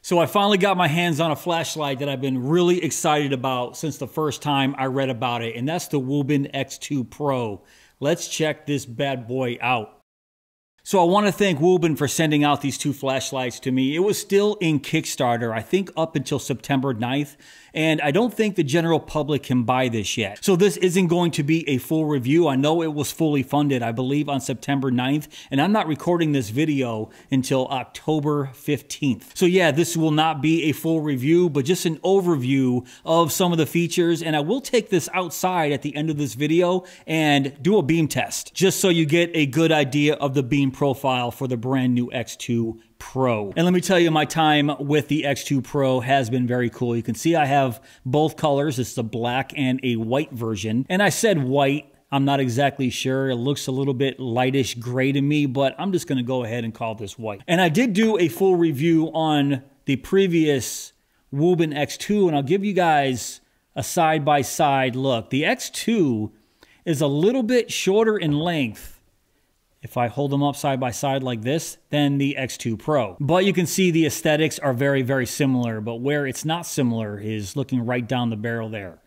So I finally got my hands on a flashlight that I've been really excited about since the first time I read about it, and that's the Wuben X2 Pro. Let's check this bad boy out. So I want to thank Wuben for sending out these two flashlights to me. It was still in Kickstarter, I think up until September 9th, and I don't think the general public can buy this yet. So this isn't going to be a full review. I know it was fully funded, I believe on September 9th, and I'm not recording this video until October 15th. So yeah, this will not be a full review, but just an overview of some of the features, and I will take this outside at the end of this video and do a beam test, just so you get a good idea of the beam profile for the brand new X2 Pro. And let me tell you, my time with the X2 Pro has been very cool. You can see I have both colors. It's the black and a white version. And I said white. I'm not exactly sure. It looks a little bit lightish gray to me, but I'm just going to go ahead and call this white. And I did do a full review on the previous Wuben X2, and I'll give you guys a side-by-side look. The X2 is a little bit shorter in length, if I hold them up side by side like this, than the X2 Pro. But you can see the aesthetics are very, very similar. But where it's not similar is looking right down the barrel there.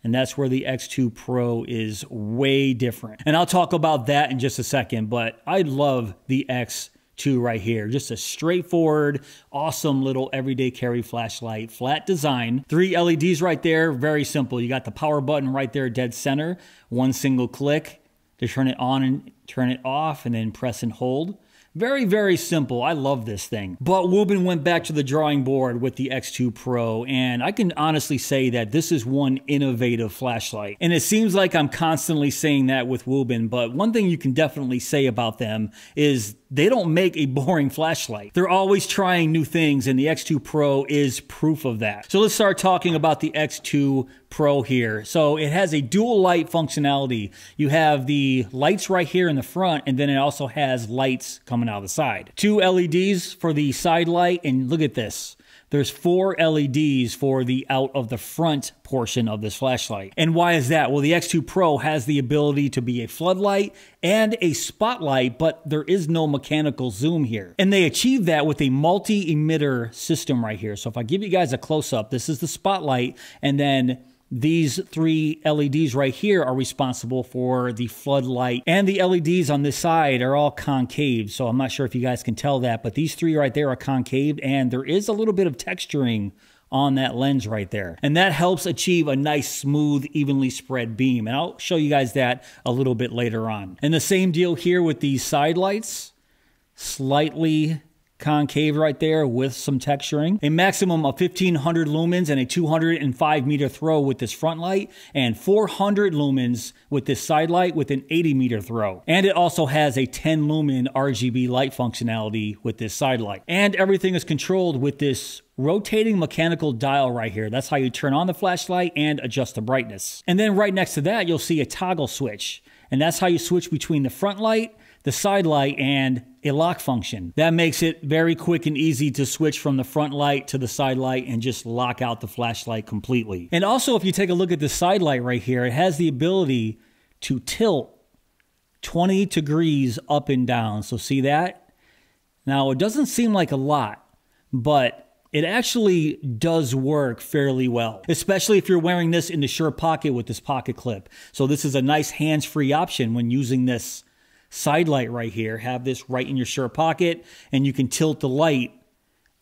And that's where the X2 Pro is way different. And I'll talk about that in just a second. But I love the X2 right here. Just a straightforward, awesome little everyday carry flashlight. Flat design. 3 LEDs right there. Very simple. You got the power button right there dead center. One single click to turn it on and turn it off, and then press and hold. Very, very simple. I love this thing. But Wuben went back to the drawing board with the X2 Pro, and I can honestly say that this is one innovative flashlight. And it seems like I'm constantly saying that with Wuben, but one thing you can definitely say about them is they don't make a boring flashlight. They're always trying new things, and the X2 Pro is proof of that. So let's start talking about the X2 Pro here. So it has a dual light functionality. You have the lights right here in the front, and then it also has lights coming out the side. 2 LEDs for the side light, and look at this. There's 4 LEDs for the out of the front portion of this flashlight. And why is that? Well, the X2 Pro has the ability to be a floodlight and a spotlight, but there is no mechanical zoom here. And they achieve that with a multi-emitter system right here. So if I give you guys a close-up, this is the spotlight, and then these 3 LEDs right here are responsible for the floodlight, and the LEDs on this side are all concave. So I'm not sure if you guys can tell that, but these 3 right there are concave, and there is a little bit of texturing on that lens right there. And that helps achieve a nice, smooth, evenly spread beam. And I'll show you guys that a little bit later on. And the same deal here with these side lights. Slightly concave right there with some texturing. A maximum of 1500 lumens and a 205 meter throw with this front light, and 400 lumens with this side light with an 80 meter throw. And it also has a 10 lumen RGB light functionality with this side light. And everything is controlled with this rotating mechanical dial right here. That's how you turn on the flashlight and adjust the brightness. And then right next to that, you'll see a toggle switch. And that's how you switch between the front light, the side light, and a lock function. That makes it very quick and easy to switch from the front light to the side light and just lock out the flashlight completely. And also, if you take a look at the side light right here, it has the ability to tilt 20 degrees up and down. So see that? Now, it doesn't seem like a lot, but it actually does work fairly well, especially if you're wearing this in the shirt pocket with this pocket clip. So this is a nice hands-free option when using this side light right here. Have this right in your shirt pocket, and you can tilt the light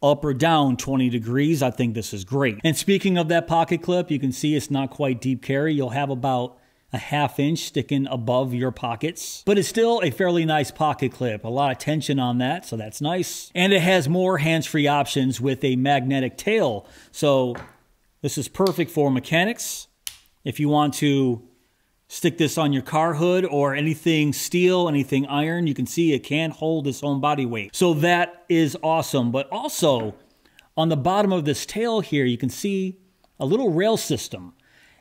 up or down 20 degrees. I think this is great. And speaking of that pocket clip, you can see it's not quite deep carry. You'll have about a ½ inch sticking above your pockets, but it's still a fairly nice pocket clip. A lot of tension on that, so that's nice. And it has more hands-free options with a magnetic tail. So this is perfect for mechanics. If you want to stick this on your car hood or anything steel, anything iron, you can see it can hold its own body weight. So that is awesome. But also on the bottom of this tail here, you can see a little rail system.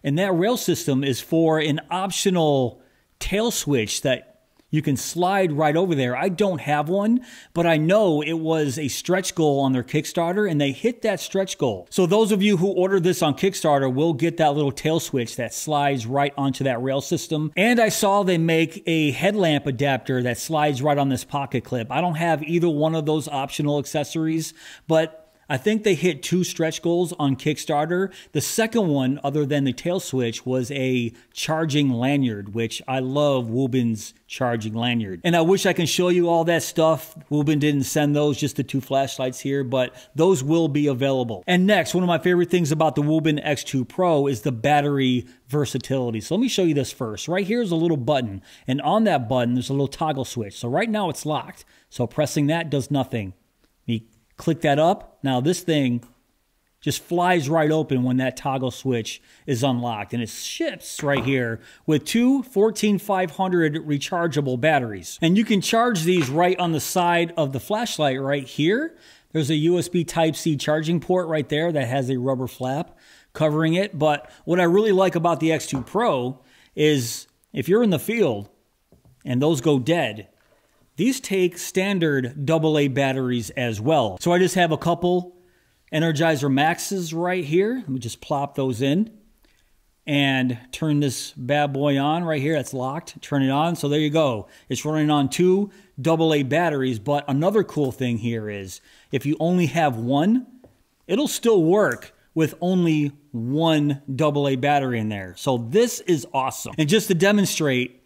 And that rail system is for an optional tail switch that you can slide right over there. I don't have one, but I know it was a stretch goal on their Kickstarter, and they hit that stretch goal. So those of you who order this on Kickstarter will get that little tail switch that slides right onto that rail system. And I saw they make a headlamp adapter that slides right on this pocket clip. I don't have either one of those optional accessories, but I think they hit 2 stretch goals on Kickstarter. The second one, other than the tail switch, was a charging lanyard, which I love Wuben's charging lanyard. And I wish I can show you all that stuff. Wuben didn't send those, just the 2 flashlights here, but those will be available. And next, one of my favorite things about the Wuben X2 Pro is the battery versatility. So let me show you this first. Right here is a little button, and on that button, there's a little toggle switch. So right now it's locked. So pressing that does nothing. Me click that up. Now this thing just flies right open when that toggle switch is unlocked. And it ships right here with 2 14500 rechargeable batteries. And you can charge these right on the side of the flashlight right here. There's a USB Type-C charging port right there that has a rubber flap covering it. But what I really like about the X2 Pro is if you're in the field and those go dead, these take standard AA batteries as well. So I just have a couple Energizer Maxes right here. Let me just plop those in and turn this bad boy on right here. That's locked. Turn it on. So there you go. It's running on 2 AA batteries. But another cool thing here is if you only have one, it'll still work with only 1 AA battery in there. So this is awesome. And just to demonstrate,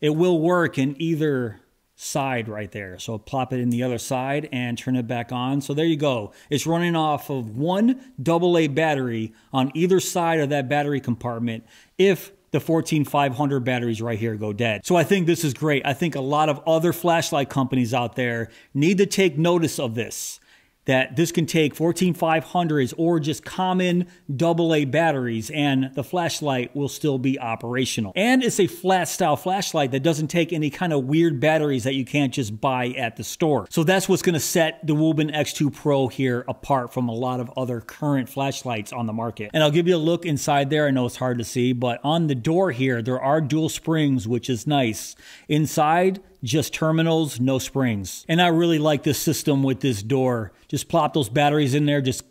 it will work in either side right there. So plop it in the other side and turn it back on. So there you go. It's running off of 1 AA battery on either side of that battery compartment if the 14500 batteries right here go dead. So I think this is great. I think a lot of other flashlight companies out there need to take notice of this, that this can take 14500s or just common AA batteries and the flashlight will still be operational. And it's a flat style flashlight that doesn't take any kind of weird batteries that you can't just buy at the store. So that's what's gonna set the Wuben X2 Pro here apart from a lot of other current flashlights on the market. And I'll give you a look inside there. I know it's hard to see, but on the door here, there are dual springs, which is nice. Inside, just terminals, no springs. And I really like this system with this door. Just plop those batteries in there, just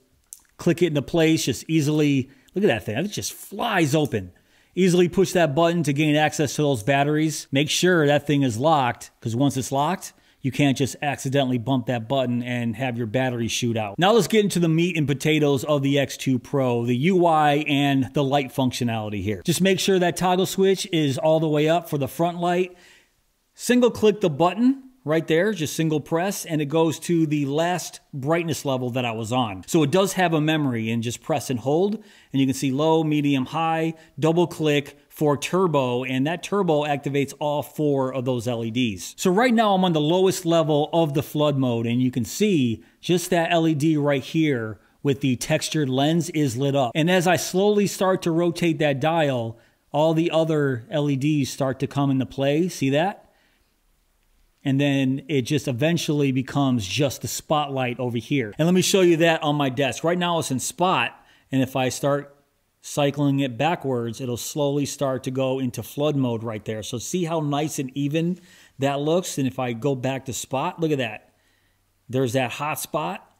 click it into place, just easily, look at that thing, it just flies open. Easily push that button to gain access to those batteries. Make sure that thing is locked, because once it's locked, you can't just accidentally bump that button and have your battery shoot out. Now let's get into the meat and potatoes of the X2 Pro, the UI and the light functionality here. Just make sure that toggle switch is all the way up for the front light. Single click the button right there, just single press, and it goes to the last brightness level that I was on. So it does have a memory, and just press and hold, and you can see low, medium, high, double click for turbo, and that turbo activates all 4 of those LEDs. So right now I'm on the lowest level of the flood mode, and you can see just that LED right here with the textured lens is lit up. And as I slowly start to rotate that dial, all the other LEDs start to come into play. See that? And then it just eventually becomes just the spotlight over here. And let me show you that on my desk. Right now it's in spot, and if I start cycling it backwards, it'll slowly start to go into flood mode right there. So see how nice and even that looks? And if I go back to spot, look at that. There's that hot spot,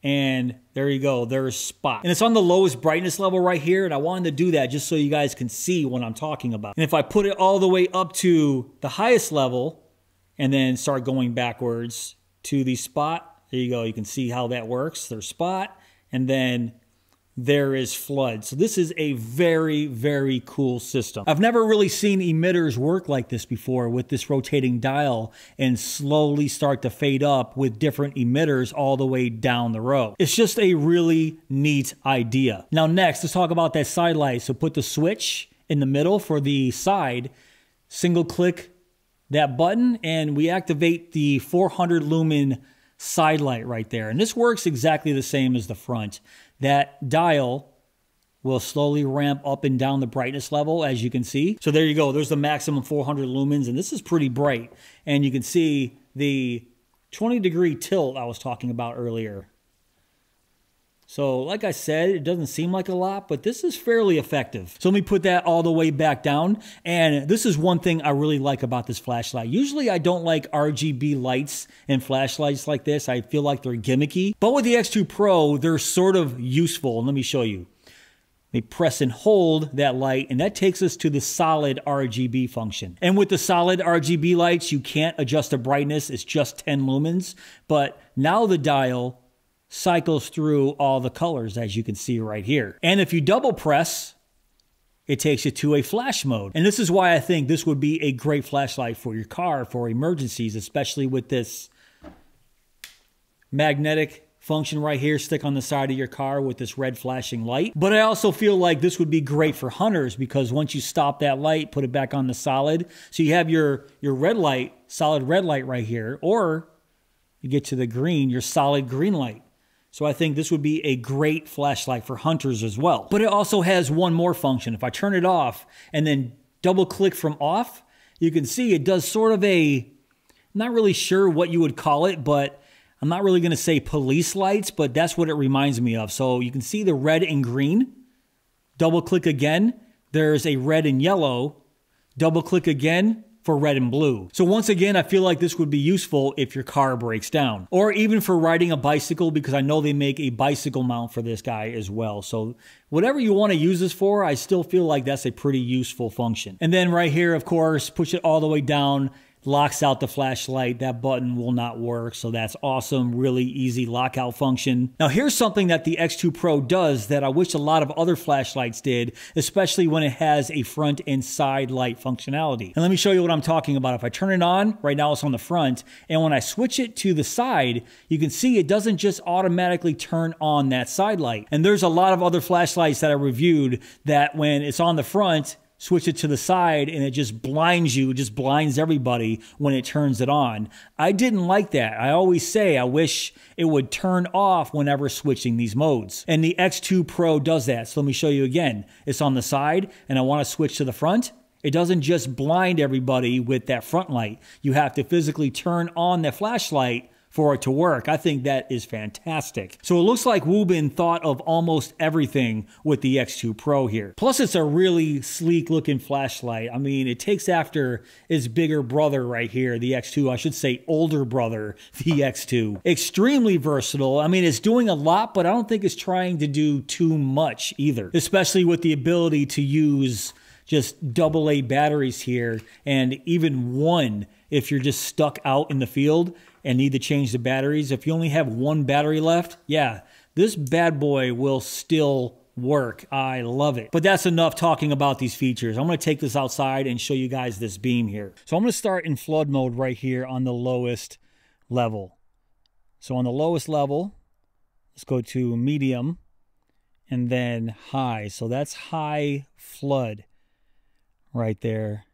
and there you go, there's spot. And it's on the lowest brightness level right here, and I wanted to do that just so you guys can see what I'm talking about. And if I put it all the way up to the highest level, and then start going backwards to the spot. There you go. You can see how that works. There's spot, and then there is flood. So this is a very, very cool system. I've never really seen emitters work like this before, with this rotating dial and slowly start to fade up with different emitters all the way down the row. It's just a really neat idea. Now next, let's talk about that side light. So put the switch in the middle for the side, single click that button, and we activate the 400 lumen side light right there. And this works exactly the same as the front. That dial will slowly ramp up and down the brightness level, as you can see. So there you go. There's the maximum 400 lumens, and this is pretty bright. And you can see the 20-degree tilt I was talking about earlier. So like I said, it doesn't seem like a lot, but this is fairly effective. So let me put that all the way back down. And this is one thing I really like about this flashlight. Usually I don't like RGB lights and flashlights like this. I feel like they're gimmicky. But with the X2 Pro, they're sort of useful. And let me show you. They press and hold that light, and that takes us to the solid RGB function. And with the solid RGB lights, you can't adjust the brightness. It's just 10 lumens. But now the dial cycles through all the colors, as you can see right here. And if you double press, it takes you to a flash mode. And this is why I think this would be a great flashlight for your car for emergencies, especially with this magnetic function right here, stick on the side of your car with this red flashing light. But I also feel like this would be great for hunters, because once you stop that light, put it back on the solid. So you have your red light, solid red light right here, or you get to the green, your solid green light. So I think this would be a great flashlight for hunters as well. But it also has one more function. If I turn it off and then double click from off, you can see it does sort of a, I'm not really sure what you would call it, but I'm not really going to say police lights, but that's what it reminds me of. So you can see the red and green. Double click again, there's a red and yellow. Double click again for red and blue. So once again, I feel like this would be useful if your car breaks down, or even for riding a bicycle, because I know they make a bicycle mount for this guy as well. So whatever you want to use this for, I still feel like that's a pretty useful function. And then right here, of course, push it all the way down, locks out the flashlight. That button will not work, so that's awesome. Really easy lockout function. Now here's something that the X2 Pro does that I wish a lot of other flashlights did, especially when it has a front and side light functionality. And let me show you what I'm talking about. If I turn it on, right now it's on the front, and when I switch it to the side, you can see it doesn't just automatically turn on that side light. And there's a lot of other flashlights that I reviewed that when it's on the front, switch it to the side and it just blinds you, it just blinds everybody when it turns it on. I didn't like that. I always say I wish it would turn off whenever switching these modes. And the X2 Pro does that. So let me show you again. It's on the side and I want to switch to the front. It doesn't just blind everybody with that front light. You have to physically turn on the flashlight for it to work. I think that is fantastic. So it looks like Wuben thought of almost everything with the X2 Pro here. Plus it's a really sleek looking flashlight. I mean, it takes after its bigger brother right here, the X2. I should say older brother, the X2. Extremely versatile. I mean, it's doing a lot, but I don't think it's trying to do too much either, especially with the ability to use just AA batteries here, and even one if you're just stuck out in the field and need to change the batteries. If you only have one battery left, yeah, this bad boy will still work. I love it. But that's enough talking about these features. I'm going to take this outside and show you guys this beam here. So I'm going to start in flood mode right here on the lowest level. So on the lowest level, let's go to medium and then high. So that's high flood right there.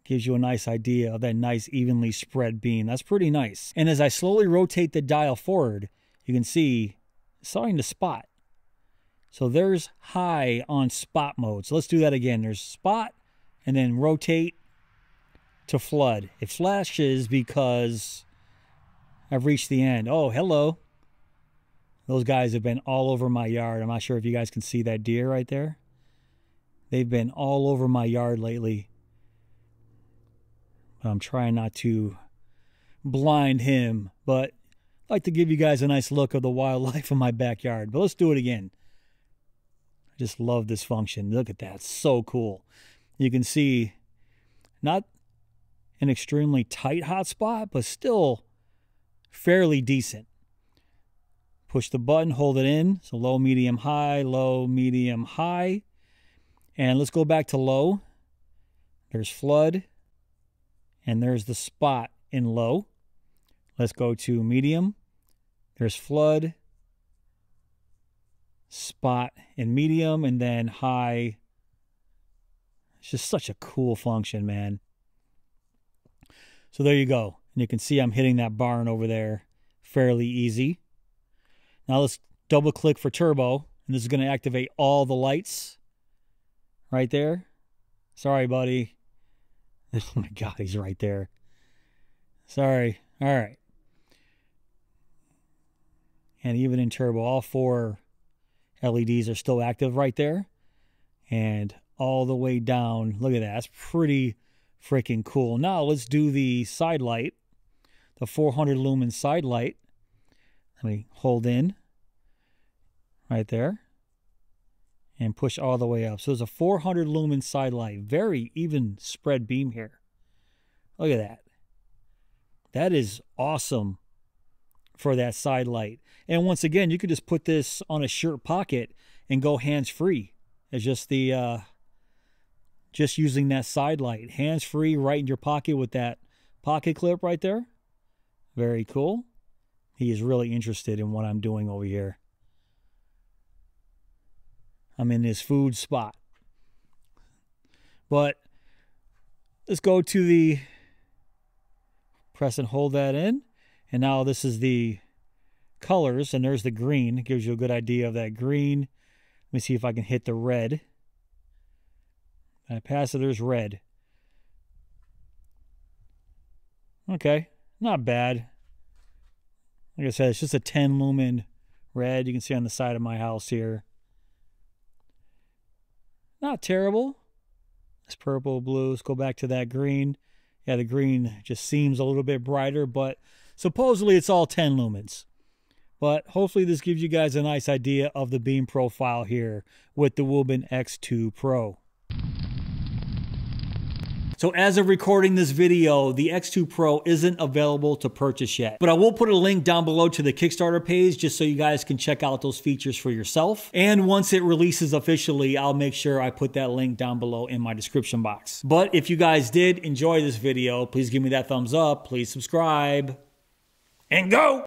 Gives you a nice idea of that nice evenly spread beam. That's pretty nice. And as I slowly rotate the dial forward, you can see it's starting to spot. So there's high on spot mode. So let's do that again. There's spot and then rotate to flood. It flashes because I've reached the end. Oh, hello. Those guys have been all over my yard. I'm not sure if you guys can see that deer right there. They've been all over my yard lately. I'm trying not to blind him, but I'd like to give you guys a nice look of the wildlife in my backyard. But let's do it again. I just love this function. Look at that. It's so cool. You can see not an extremely tight hotspot, but still fairly decent. Push the button, hold it in. So low, medium, high, low, medium, high. And let's go back to low. There's flood. And there's the spot in low. Let's go to medium. There's flood, spot in medium, and then high. It's just such a cool function, man. So there you go. And you can see I'm hitting that barn over there fairly easy. Now let's double click for turbo. And this is going to activate all the lights right there. Sorry, buddy. Oh my God, he's right there. Sorry. All right. And even in turbo, all 4 LEDs are still active right there. And all the way down. Look at that. That's pretty freaking cool. Now let's do the side light. The 400 lumen side light. Let me hold in right there. And push all the way up. So there's a 400 lumen side light. Very even spread beam here. Look at that. That is awesome for that side light. And once again, you could just put this on a shirt pocket and go hands-free. It's just the just using that side light, hands-free, right in your pocket with that pocket clip right there. Very cool. He is really interested in what I'm doing over here. I'm in this food spot. But let's go to the, press and hold that in. And now this is the colors, and there's the green. It gives you a good idea of that green. Let me see if I can hit the red. I pass it, there's red. Okay, not bad. Like I said, it's just a 10 lumen red. You can see on the side of my house here. Not terrible. It's purple, blue. Let's go back to that green. Yeah, the green just seems a little bit brighter, but supposedly it's all 10 lumens. But hopefully this gives you guys a nice idea of the beam profile here with the Wuben X2 Pro. So as of recording this video, the X2 Pro isn't available to purchase yet. But I will put a link down below to the Kickstarter page just so you guys can check out those features for yourself. And once it releases officially, I'll make sure I put that link down below in my description box. But if you guys did enjoy this video, please give me that thumbs up, please subscribe, and go!